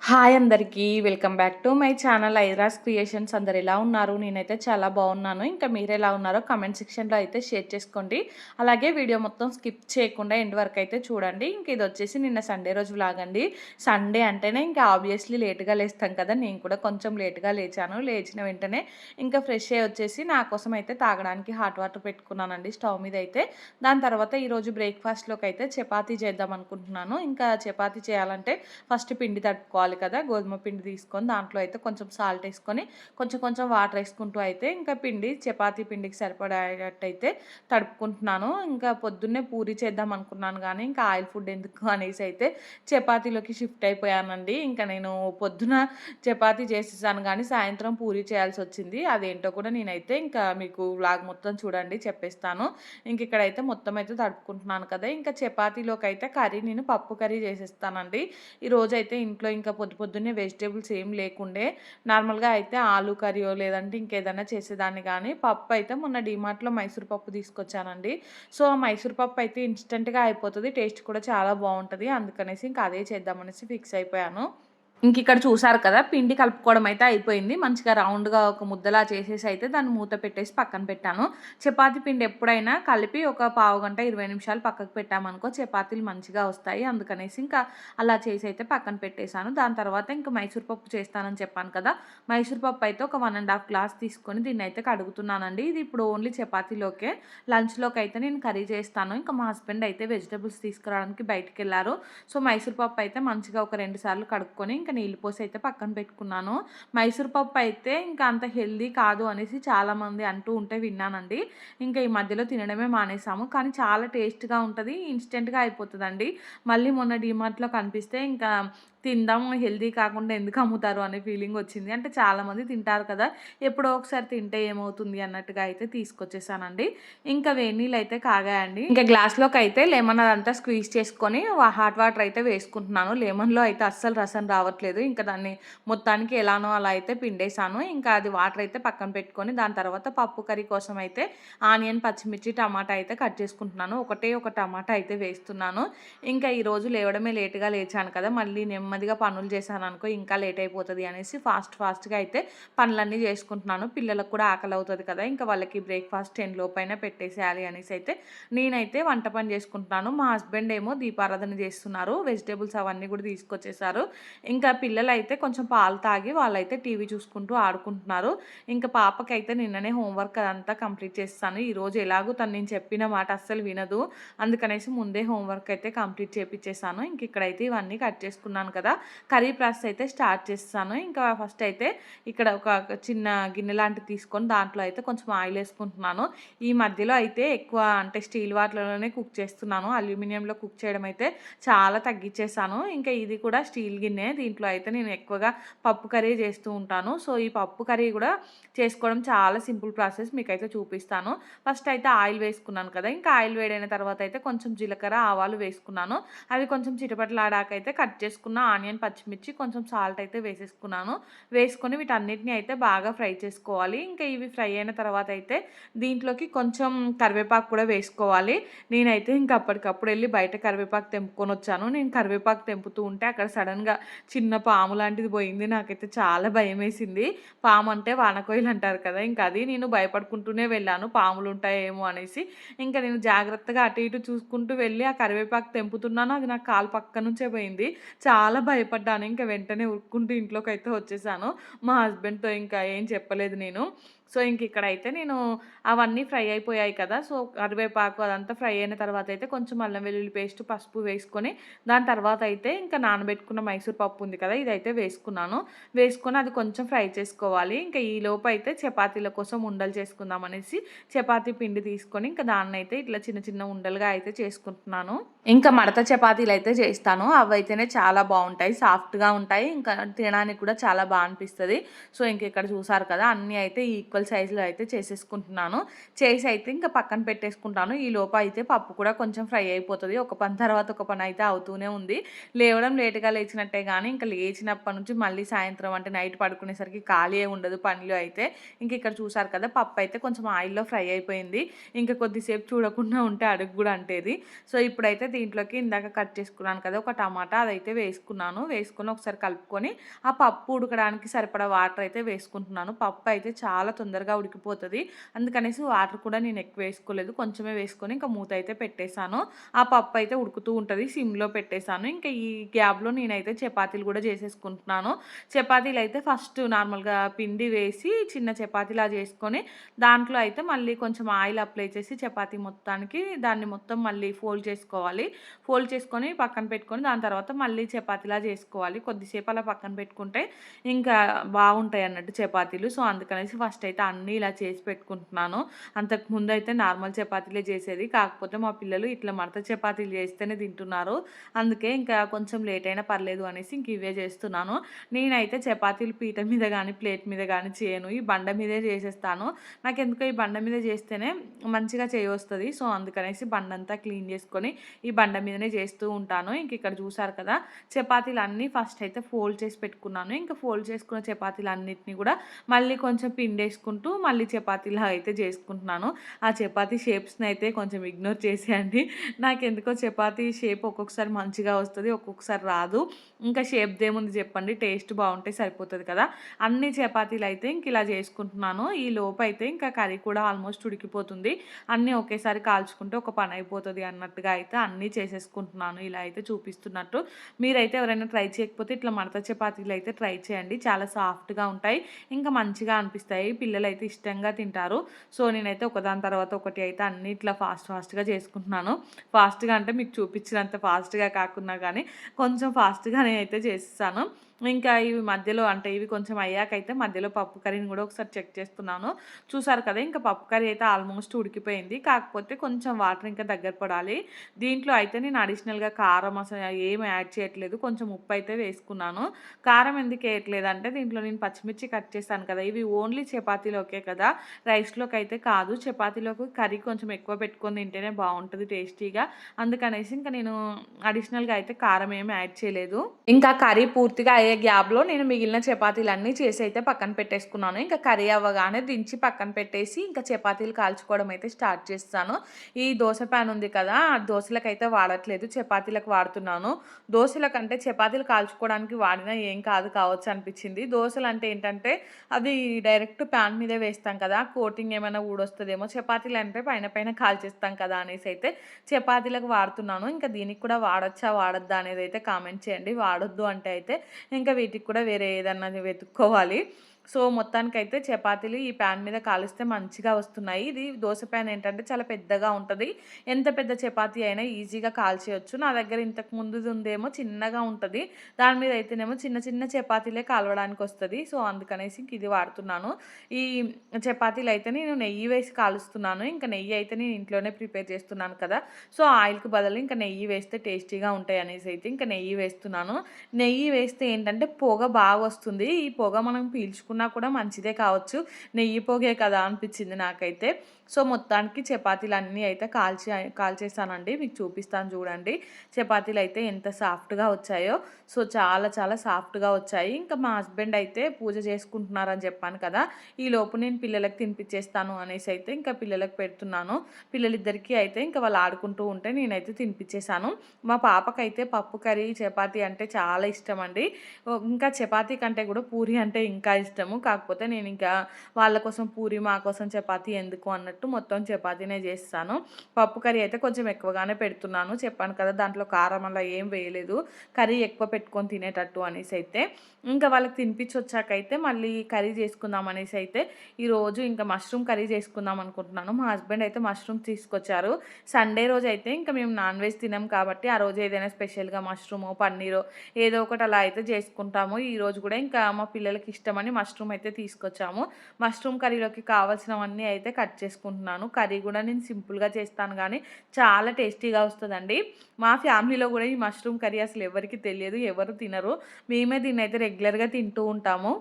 Hi అందరికీ welcome back to my channel Iras creations. అందరు ఎలా ఉన్నారు? నేనైతే చాలా బాగున్నాను. ఇంకా మీరు ఎలా ఉన్నారో కమెంట్ సెక్షన్లో అయితే షేర్ చేసుకోండి. అలాగే వీడియో మొత్తం స్కిప్ చేయకుండా ఎండ్ వరకు అయితే చూడండి. ఇంక ఇది వచ్చేసి నిన్న సండే రోజు వ్లాగ్ అండి. సండే అంటేనే ఇంకా ఆబ్వియస్లీ లేట్గా లేస్తాం కదా, నేను కూడా కొంచెం లేట్గా లేచాను. లేచిన వెంటనే ఇంకా ఫ్రెష్ అయ్యి వచ్చేసి నా కోసం అయితే తాగడానికి హాట్ వాటర్ పెట్టుకున్నానండి స్టవ్ మీద అయితే. దాని తర్వాత ఈరోజు బ్రేక్ఫాస్ట్లోకి అయితే చపాతీ చేద్దాం అనుకుంటున్నాను. ఇంకా చపాతీ చేయాలంటే ఫస్ట్ పిండి తడుపుకోవాలి కదా, గోధుమ పిండి తీసుకొని దాంట్లో అయితే కొంచెం సాల్ట్ వేసుకొని కొంచెం కొంచెం వాటర్ వేసుకుంటూ అయితే ఇంకా పిండి చపాతీ పిండికి సరిపడేటట్టయితే తడుపుకుంటున్నాను. ఇంకా పొద్దున్నే పూరి చేద్దాం అనుకున్నాను కానీ ఇంకా ఆయిల్ ఫుడ్ ఎందుకు అనేసి అయితే చపాతీలోకి షిఫ్ట్ అయిపోయానండి. ఇంకా నేను పొద్దున చపాతీ చేసేసాను కానీ సాయంత్రం పూరి చేయాల్సి వచ్చింది. అదేంటో కూడా నేనైతే ఇంకా మీకు వ్లాగ్ మొత్తం చూడండి చెప్పేస్తాను. ఇంక ఇక్కడైతే మొత్తం అయితే తడుపుకుంటున్నాను కదా. ఇంకా చపాతీలోకి అయితే కర్రీ నేను పప్పు కర్రీ చేసేస్తానండి. ఈరోజు అయితే ఇంట్లో ఇంకా పొద్దున్నే వెజిటేబుల్స్ ఏం లేకుండే నార్మల్గా అయితే ఆలు కర్రీయో లేదంటే ఇంకేదైనా చేసేదాన్ని. కానీ పప్పు అయితే మొన్న డీమార్ట్లో మైసూర్ పప్పు తీసుకొచ్చానండి. సో ఆ మైసూర్ పప్పు అయితే ఇన్స్టెంట్గా అయిపోతుంది, టేస్ట్ కూడా చాలా బాగుంటుంది. అందుకనేసి ఇంకా అదే చేద్దామనేసి ఫిక్స్ అయిపోయాను. ఇంక ఇక్కడ చూసారు కదా, పిండి కలుపుకోవడం అయితే అయిపోయింది. మంచిగా రౌండ్గా ఒక ముద్దలా చేసేసి అయితే దాన్ని మూత పెట్టేసి పక్కన పెట్టాను. చపాతీ పిండి ఎప్పుడైనా కలిపి ఒక పావు గంట 20 నిమిషాలు పక్కకు పెట్టామనుకో చపాతీలు మంచిగా వస్తాయి. అందుకనేసి ఇంకా అలా చేసి అయితే పక్కన పెట్టేశాను. దాని తర్వాత ఇంకా మైసూర్ పప్పు చేస్తానని చెప్పాను కదా, మైసూర్ పప్పు అయితే ఒక 1.5 గ్లాస్ తీసుకొని దీన్ని అయితే కడుగుతున్నానండి. ఇది ఇప్పుడు ఓన్లీ చపాతీలోకే. లంచ్లోకి అయితే నేను కర్రీ చేస్తాను. ఇంకా మా హస్బెండ్ అయితే వెజిటబుల్స్ తీసుకురావడానికి బయటికి వెళ్ళారు. సో మైసూర్ పప్పు అయితే మంచిగా ఒక 2 సార్లు కడుక్కొని ఇంకా నీళ్ళు పోసి అయితే పక్కన పెట్టుకున్నాను. మైసూర్ పప్పు అయితే ఇంకా అంత హెల్దీ కాదు అనేసి చాలామంది అంటూ ఉంటే విన్నానండి. ఇంకా ఈ మధ్యలో తినడమే మానేసాము. కానీ చాలా టేస్ట్గా ఉంటుంది, ఇన్స్టెంట్గా అయిపోతుందండి. మళ్ళీ మొన్న డీమార్ట్లో కనిపిస్తే ఇంకా తిందాం, హెల్దీ కాకుండా ఎందుకు అమ్ముతారు అనే ఫీలింగ్ వచ్చింది. అంటే చాలామంది తింటారు కదా, ఎప్పుడో ఒకసారి తింటే ఏమవుతుంది అన్నట్టుగా అయితే తీసుకొచ్చేసానండి. ఇంకా వేడి నీళ్ళు అయితే కాగాయండి. ఇంకా గ్లాస్లోకి అయితే లెమన్ అదంతా స్క్వీజ్ చేసుకొని హాట్ వాటర్ అయితే వేసుకుంటున్నాను. లెమన్లో అయితే అస్సలు రసం రావట్లేదు. ఇంకా దాన్ని మొత్తానికి ఎలానో అలా అయితే పిండేసాను. ఇంకా అది వాటర్ అయితే పక్కన పెట్టుకొని దాని తర్వాత పప్పు కర్రీ కోసం అయితే ఆనియన్, పచ్చిమిర్చి, టమాటా అయితే కట్ చేసుకుంటున్నాను. ఒక టమాటా అయితే వేస్తున్నాను. ఇంకా ఈరోజు లేవడమే లేట్గా లేచాను కదా, మళ్ళీ నెమ్మదిగా పనులు చేశాను అనుకో ఇంకా లేట్ అయిపోతుంది అనేసి ఫాస్ట్గా అయితే పనులన్నీ చేసుకుంటున్నాను. పిల్లలకు కూడా ఆకలి అవుతుంది కదా, ఇంకా వాళ్ళకి బ్రేక్ఫాస్ట్ 10 లోపైన పెట్టేసేయాలి అనేసి అయితే నేనైతే వంట పని చేసుకుంటున్నాను. మా హస్బెండ్ ఏమో దీపారాధన చేస్తున్నారు. వెజిటేబుల్స్ అవన్నీ కూడా తీసుకొచ్చేసారు. ఇంకా పిల్లలు అయితే కొంచెం పాలు తాగి వాళ్ళైతే టీవీ చూసుకుంటూ ఆడుకుంటున్నారు. ఇంకా పాపకైతే నిన్ననే హోంవర్క్ అదంతా కంప్లీట్ చేస్తాను. ఈరోజు ఎలాగో తను నేను చెప్పిన మాట అస్సలు వినదు, అందుకనేసి ముందే హోంవర్క్ అయితే కంప్లీట్ చేపించేసాను. ఇంక ఇక్కడైతే ఇవన్నీ కట్ చేసుకున్నాను కదా, కర్రీ ప్రాసెస్ అయితే స్టార్ట్ చేస్తాను. ఇంకా ఫస్ట్ అయితే ఇక్కడ ఒక చిన్న గిన్నె లాంటివి తీసుకొని దాంట్లో అయితే కొంచెం ఆయిల్ వేసుకుంటున్నాను. ఈ మధ్యలో అయితే ఎక్కువ అంటే స్టీల్ వాటిలోనే కుక్ చేస్తున్నాను. అల్యూమినియంలో కుక్ చేయడం అయితే చాలా తగ్గించేసాను. ఇంకా ఇది కూడా స్టీల్ గిన్నె, దీంట్లో అయితే నేను ఎక్కువగా పప్పు కర్రీ చేస్తూ ఉంటాను. సో ఈ పప్పు కర్రీ కూడా చేసుకోవడం చాలా సింపుల్ ప్రాసెస్, మీకైతే చూపిస్తాను. ఫస్ట్ అయితే ఆయిల్ వేసుకున్నాను కదా, ఇంకా ఆయిల్ వేడైన తర్వాత అయితే కొంచెం జీలకర్ర, ఆవాలు వేసుకున్నాను. అవి కొంచెం చిటపటలాడాకైతే కట్ చేసుకున్న ఆనియన్, పచ్చిమిర్చి, కొంచెం సాల్ట్ అయితే వేసేసుకున్నాను. వేసుకొని వీటన్నిటిని అయితే బాగా ఫ్రై చేసుకోవాలి. ఇంకా ఇవి ఫ్రై అయిన తర్వాత అయితే దీంట్లోకి కొంచెం కరివేపాకు కూడా వేసుకోవాలి. నేనైతే ఇంకా అప్పటికప్పుడు వెళ్ళి బయట కరివేపాకు తెంపుకొని వచ్చాను. నేను కరివేపాకు తెంపుతూ ఉంటే అక్కడ సడన్గా చిన్న పాము లాంటిది పోయింది. నాకైతే చాలా భయం వేసింది. పాము అంటే వానకోయిలు అంటారు కదా, ఇంకా అది నేను భయపడుకుంటూనే వెళ్ళాను, పాములు ఉంటాయేమో అనేసి. ఇంకా నేను జాగ్రత్తగా అటు ఇటు చూసుకుంటూ వెళ్ళి ఆ కరివేపాకు తెంపుతున్నాను, అది నాకు కాలు పక్క నుంచే పోయింది. చాలా భయపడ్డాను. ఇంకా వెంటనే ఉరుక్కుంటూ ఇంట్లోకి అయితే వచ్చేసాను. మా హస్బెండ్తో ఇంకా ఏం చెప్పలేదు నేను. సో ఇంక ఇక్కడైతే నేను అవన్నీ ఫ్రై అయిపోయాయి కదా, సో కరివేపాకు అదంతా ఫ్రై అయిన తర్వాత అయితే కొంచెం అల్లం వెల్లుల్లి పేస్ట్, పసుపు వేసుకొని దాని తర్వాత అయితే ఇంకా నానబెట్టుకున్న మైసూర్ పప్పు ఉంది కదా, ఇదైతే వేసుకున్నాను. వేసుకొని అది కొంచెం ఫ్రై చేసుకోవాలి. ఇంకా ఈ లోపు అయితే చపాతీల కోసం ఉండలు చేసుకుందాం అనేసి చపాతీ పిండి తీసుకొని ఇంకా దాన్ని అయితే ఇట్లా చిన్న చిన్న ఉండలుగా అయితే చేసుకుంటున్నాను. ఇంకా మడత చపాతీలు అయితే చేస్తాను. అవి అయితేనే చాలా బాగుంటాయి, సాఫ్ట్గా ఉంటాయి, ఇంకా తినడానికి కూడా చాలా బాగా అనిపిస్తుంది. సో ఇంక ఇక్కడ చూసారు కదా, అన్నీ అయితే ఈక్వల్ ఈక్వల్ సైజులో అయితే చేసేసుకుంటున్నాను. చేసి అయితే ఇంకా పక్కన పెట్టేసుకుంటాను. ఈ లోపు అయితే పప్పు కూడా కొంచెం ఫ్రై అయిపోతది. ఒక పని తర్వాత ఒక పని అయితే అవుతూనే ఉంది. లేవడం లేట్‌గా లేచినట్టే గానీ, ఇంక లేచినప్పటి నుంచి మళ్ళీ సాయంత్రం అంటే నైట్ పడుకునేసరికి ఖాళీయే ఉండదు పనిలో అయితే. ఇంక ఇక్కడ చూసారు కదా! పప్పు అయితే కొంచెం ఆయిల్‌లో ఫ్రై అయిపోయింది. ఇంక కొద్దిసేపు చూడకుండా ఉంటే అడుగు గూడా అంటేది. సో, ఇప్పుడైతే దీంట్లోకి ఇందాక కట్ చేసుకున్నాను కదా! ఒక టమాటా అదైతే వేసుకున్నాను. వేసుకొని ఒకసారి కలుపుకొని, ఆ పప్పు ఉడకడానికి సరిపడా వాటర్ అయితే వేసుకుంటున్నాను. పప్పు అయితే చాలా తొందరగా ఉడికిపోతది. అందుకనేసి వాటర్ కూడా నేను ఎక్కువ వేసుకోలేదు. కొంచెమే వేసుకొని ఇంకా మూత అయితే పెట్టేసాను. ఆ పప్పు అయితే ఉడుకుతూ ఉంటది. సిమ్‌లో పెట్టేసాను. ఇంకా ఈ గ్యాప్‌లో నేనైతే చపాతీలు కూడా చేసేసుకుంటున్నాను. చపాతీలైతే ఫస్ట్ నార్మల్‌గా పిండి వేసి చిన్న చపాతీలా చేసుకొని, దాంట్లో అయితే మళ్ళీ కొంచెం ఆయిల్ అప్లై చేసి చపాతీ మొత్తానికి దాన్ని మొత్తం మళ్ళీ ఫోల్డ్ చేసుకోవాలి. ఫోల్డ్ చేసుకొని పక్కన పెట్టుకొని దాని తర్వాత మళ్ళీ చపాతీలా చేసుకోవాలి. కొద్దిసేపు అలా పక్కన పెట్టుకుంటే ఇంకా బావుంటాయన్నట్టు చపాతీలు. సో, అందుకనేసి ఫస్ట్ అయితే అన్నీ ఇలా చేసి పెట్టుకుంటున్నాను. అంతకుముందయితే నార్మల్ చపాతీలే చేసేది. కాకపోతే మా పిల్లలు ఇట్లా మడత చపాతీలు చేస్తేనే తింటున్నారు. అందుకే ఇంకా కొంచెం లేట్ అయినా పర్లేదు అనేసి ఇంక ఇవే చేస్తున్నాను. నేనైతే చపాతీలు పీట మీద గానీ, ప్లేట్ మీద గానీ చేయను. ఈ బండ మీదే చేసేస్తాను. నాకెందుకో ఈ బండ మీద చేస్తేనే మంచిగా చేయొస్తది. సో, అందుకనేసి బండంతా క్లీన్ చేసుకొని ఈ బండ మీదనే చేస్తూ ఉంటాను. ఇంక ఇక్కడ చూసారు కదా! చపాతీలన్నీ ఫస్ట్ అయితే ఫోల్డ్ చేసి పెట్టుకున్నాను. ఇంకా ఫోల్డ్ చేసుకున్న చపాతీలన్నిటిని కూడా మళ్ళీ కొంచెం పిండేసుకుంటూ మళ్ళీ చపాతీలా అయితే చేసుకుంటున్నాను. ఆ చపాతీ షేప్స్‌ని అయితే కొంచెం ఇగ్నోర్ చేసేయండి. నాకెందుకో చపాతీ షేప్ ఒక్కొక్కసారి మంచిగా వస్తది. ఒక్కొక్కసారి రాదు. ఇంకా షేప్‌దేముంది చెప్పండి. టేస్ట్ బావుంటే సరిపోతది కదా! అన్ని చపాతీలైతే ఇంక ఇలా చేసుకుంటున్నాను. ఈ లోపైతే ఇంకా కర్రీ కూడా ఆల్మోస్ట్ ఉడికిపోతుంది. అన్నీ ఒకేసారి కాల్చుకుంటే ఒక పని అయిపోతది అన్నట్టుగా అయితే అన్నీ చేసేసుకుంటున్నాను. ఇలా అయితే చూపిస్తున్నట్టు. మీరైతే ఎవరైనా ట్రై చేయకపోతే ఇట్లా మడత చపాతీలైతే ట్రై చేయండి. చాలా సాఫ్ట్‌గా ఉంటాయి. ఇంకా మంచిగా అనిపిస్తాయి. పిల్లలైతే ఇష్టంగా తింటారు. సో, నేనైతే ఒకదాని తర్వాత ఒకటి అయితే అన్నీ ఇట్లా ఫాస్ట్‌గా చేసుకుంటున్నాను. ఫాస్ట్‌గా అంటే మీకు చూపించినంత ఫాస్ట్‌గా కాకున్నా గానీ, కొంచెం ఫాస్ట్‌గానే అయితే చేసేసాను. ఇంకా ఇవి మధ్యలో అంటే ఇవి కొంచెం అయ్యాకైతే మధ్యలో పప్పు కర్రీని గూడా ఒకసారి చెక్ చేస్తున్నాను. చూసారు కదా! ఇంకా పప్పు కర్రీ అయితే ఆల్మోస్ట్ ఉడికిపోయింది. కాకపోతే కొంచెం వాటర్ ఇంకా దగ్గర పడాలి. దీంట్లో అయితే నేను అడిషనల్‌గా కారం అసలు ఏమి యాడ్ చేయట్లేదు. కొంచెం ఉప్పయితే వేసుకున్నాను. కారం ఎందుకు ఎయట్లేదంటే దీంట్లో నేను పచ్చిమిర్చి కట్ చేశాను కదా! ఇవి ఓన్లీ చపాతీలోకే కదా! రైస్‌లోకైతే కాదు. చపాతీలోకి కర్రీ కొంచెం ఎక్కువ పెట్టుకొని తింటేనే బావుంటది టేస్టీగా. అందుకనేసి ఇంక నేను అడిషనల్‌గా అయితే కారం ఏమి యాడ్ చేయలేదు. ఇంకా కర్రీ పూర్తిగా అయ్యే గ్యాప్‌లో నేను మిగిలిన చపాతీలన్నీ చేసి అయితే పక్కన పెట్టేసుకున్నాను. ఇంకా కర్రీ అవ్వగానే దించి పక్కన పెట్టేసి ఇంకా చపాతీలు కాల్చుకోవడం అయితే స్టార్ట్ చేస్తాను. ఈ దోస పాన్ ఉంది కదా! దోసలకైతే వాడట్లేదు. చపాతీలకు వాడుతున్నాను. దోసలకంటే చపాతీలు కాల్చుకోవడానికి వాడినా ఏం కావచ్చు అనిపించింది. దోసలంటే ఏంటంటే అవి డైరెక్ట్ పాన్ మీదే వేస్తాం కదా! కోటింగ్ ఏమైనా ఊడొస్తదేమో. చపాతీలంటే పైన పైన కాల్చేస్తాం కదా! అనేసైతే చపాతీలకు వాడుతున్నాను. ఇంకా దీనికి కూడా వాడొచ్చా? వాడొద్దా? అనేదైతే కామెంట్ చేయండి. వాడొద్దు అంటే అయితే ఇంకా వీటికి కూడా వేరే ఏదన్నా వెతుక్కోవాలి. సో, మొత్తానికైతే చపాతీలు ఈ పాన్ మీద కాలిస్తే మంచిగా వస్తున్నాయి. ఇది దోస పాన్ ఏంటంటే చాలా పెద్దగా ఉంటది. ఎంత పెద్ద చపాతీ అయినా ఈజీగా కాల్చేయొచ్చు. నా దగ్గర ఇంతకు ముందుది ఉందేమో చిన్నగా ఉంటది. దాని మీద అయితేనేమో చిన్న చిన్న చపాతీలే కాలవడానికొస్తది. సో, అందుకనేసి ఇంక ఇది వాడుతున్నాను. ఈ చపాతీలైతే నేను నెయ్యి వేసి కాలుస్తున్నాను. ఇంక నెయ్యి అయితే నేను ఇంట్లోనే ప్రిపేర్ చేస్తున్నాను కదా! సో, ఆయిల్‌కి బదులు ఇంక నెయ్యి వేస్తే టేస్టీగా ఉంటాయనేసి అయితే ఇంక నెయ్యి వేస్తున్నాను. నెయ్యి వేస్తే ఏంటంటే పొగ బాగొస్తుంది. ఈ పొగ మనం పీల్చుకున్నా కూడా మంచిదే కావచ్చు. నెయ్యి పొగే కదా అనిపిచ్చింది నాకైతే. సో, మొత్తానికి చపాతీలన్నీ అయితే కాల్చేసానండి. మీకు చూపిస్తాను చూడండి. చపాతీలైతే ఎంత సాఫ్ట్‌గా వచ్చాయో. సో, చాలా చాలా సాఫ్ట్‌గా వచ్చాయి. ఇంకా మా హస్బెండ్ అయితే పూజ చేసుకుంటున్నారని చెప్పాను కదా! ఈలోపు నేను పిల్లలకి తినిపిచ్చేస్తాను అనేసి అయితే ఇంకా పిల్లలకి పెడుతున్నాను. పిల్లలిద్దరికీ అయితే ఇంకా వాళ్ళు ఆడుకుంటూ ఉంటే నేనైతే తినిపిచ్చేసాను. మా పాపకైతే పప్పు కర్రీ, చపాతీ అంటే చాలా ఇష్టమండి. ఇంకా చపాతీ కంటే కూడా పూరి అంటే ఇంకా ఇష్టము. కాకపోతే నేనింకా వాళ్ళ కోసం పూరి, మా కోసం చపాతీ ఎందుకు అన్నట్టు మొత్తం చపాతీనే చేసేసాను. పప్పు కర్రీ అయితే కొంచెం ఎక్కువగానే పెడుతున్నాను. చెప్పాను కదా! దాంట్లో కారం అలా ఏం వేయలేదు. కర్రీ ఎక్కువ పెట్టుకొని తినేటట్టు అనేసైతే. ఇంకా వాళ్ళకి తినిపిచ్చొచ్చాకైతే మళ్ళీ కర్రీ చేసుకుందాం అనేసైతే ఈరోజు ఇంకా మష్రూమ్ కర్రీ చేసుకుందాం అనుకుంటున్నాను. మా హస్బెండ్ అయితే మష్రూమ్స్ తీసుకొచ్చారు. సండే రోజైతే ఇంకా మేము నాన్ వెజ్ తినం కాబట్టి ఆ రోజు ఏదైనా స్పెషల్‌గా మష్రూమో, పన్నీరో ఏదో ఒకటి అలా అయితే చేసుకుంటాము. ఈరోజు కూడా ఇంకా మా పిల్లలకి ఇష్టమని మష్రూమ్ అయితే తీసుకొచ్చాము. మష్రూమ్ కర్రీలోకి కావాల్సినవన్నీ అయితే కట్ చేసుకుంటున్నాను. కర్రీ కూడా నేను సింపుల్‌గా చేస్తాను గానీ చాలా టేస్టీగా వస్తదండి. మా ఫ్యామిలీలో కూడా ఈ మష్రూమ్ కర్రీ అసలు ఎవరికీ తెలియదు. ఎవరు తినరు. మేమే దీన్నైతే రెగ్యులర్‌గా తింటూ ఉంటాము.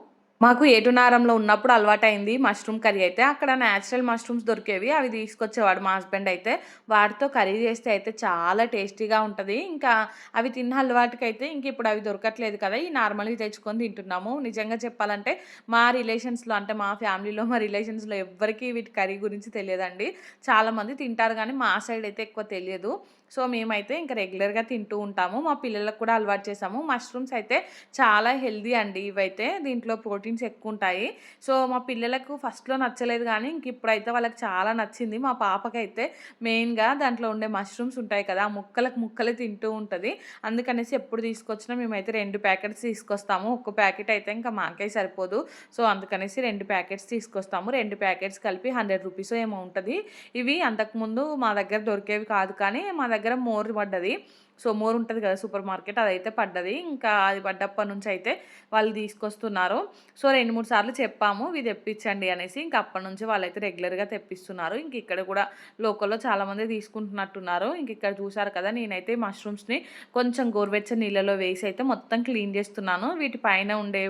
మాకు ఏటునారంలో ఉన్నప్పుడు అలవాటైంది మష్రూమ్ కర్రీ అయితే. అక్కడ నేచురల్ మష్రూమ్స్ దొరికేవి. అవి తీసుకొచ్చేవాడు మా హస్బెండ్ అయితే. వాటితో కర్రీ చేస్తే అయితే చాలా టేస్టీగా ఉంటది. ఇంకా అవి తిన్న అలవాటుకైతే ఇప్పుడు అవి దొరకట్లేదు కదా! ఈ నార్మల్‌వి తెచ్చుకొని తింటున్నాము. నిజంగా చెప్పాలంటే మా రిలేషన్స్‌లో అంటే మా ఫ్యామిలీలో, మా రిలేషన్స్‌లో ఎవ్వరికీ వీటి కర్రీ గురించి తెలియదండి. చాలామంది తింటారు గానీ మా సైడ్ అయితే ఎక్కువ తెలియదు. సో, మేమైతే ఇంకా రెగ్యులర్‌గా తింటూ ఉంటాము. మా పిల్లలకు కూడా అలవాటు చేశాము. మష్రూమ్స్ అయితే చాలా హెల్తీ అండి ఇవైతే. దీంట్లో ప్రోటీన్స్ ఎక్కువుంటాయి. సో, మా పిల్లలకు ఫస్ట్‌లో నచ్చలేదు గానీ, ఇప్పుడైతే వాళ్ళకి చాలా నచ్చింది. మా పాపకైతే మెయిన్‌గా దాంట్లో ఉండే మష్రూమ్స్ ఉంటాయి కదా! ఆ ముక్కలకు ముక్కలే తింటూ ఉంటది. అందుకనేసి ఎప్పుడు తీసుకొచ్చినా మేమైతే 2 ప్యాకెట్స్ తీసుకొస్తాము. ఒక్క ప్యాకెట్ అయితే ఇంకా మాకే సరిపోదు. సో, అందుకనేసి 2 ప్యాకెట్స్ తీసుకొస్తాము. 2 ప్యాకెట్స్ కలిపి రూ. 100 ఏమో ఉంటది. ఇవి అంతకుముందు మా దగ్గర దొరికేవి కాదు కానీ, మా దగ్గర మోర్ పడ్డది. సో, మోర్ ఉంటది కదా! సూపర్ మార్కెట్ అదైతే పడ్డది. ఇంకా అది పడ్డప్పటి నుంచయితే వాళ్ళు తీసుకొస్తున్నారు. సో, 2, 3 సార్లు చెప్పాము ఇవి తెప్పించండి అనేసి. ఇంక అప్పటినుంచి వాళ్ళైతే రెగ్యులర్‌గా తెప్పిస్తున్నారు. ఇక్కడ కూడా లోకల్‌లో చాలామంది తీసుకుంటున్నట్టున్నారు. ఇక్కడ చూసారు కదా! నేనైతే మష్రూమ్స్‌ని కొంచెం గోరువెచ్చని నీళ్ళలో వేసి అయితే మొత్తం క్లీన్ చేస్తున్నాను. వీటి పైన ఉండే